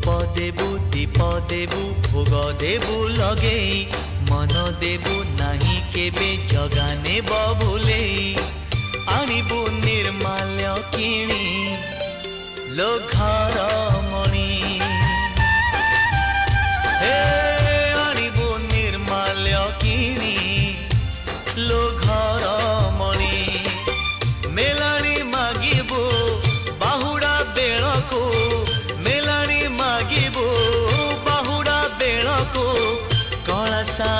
धूप देबु दीप देबु भोग देबु लगे मन देबु नाही केबे जगाने बबुले आनिबु निर्माल्य किणी लो घर मणि हे आनिबु निर्माल्य किणी लो घर मणि मेलानी मागिबु बाहुड़ा बेलको मेलानी मागिबु बाहुड़ा बेलको कला सा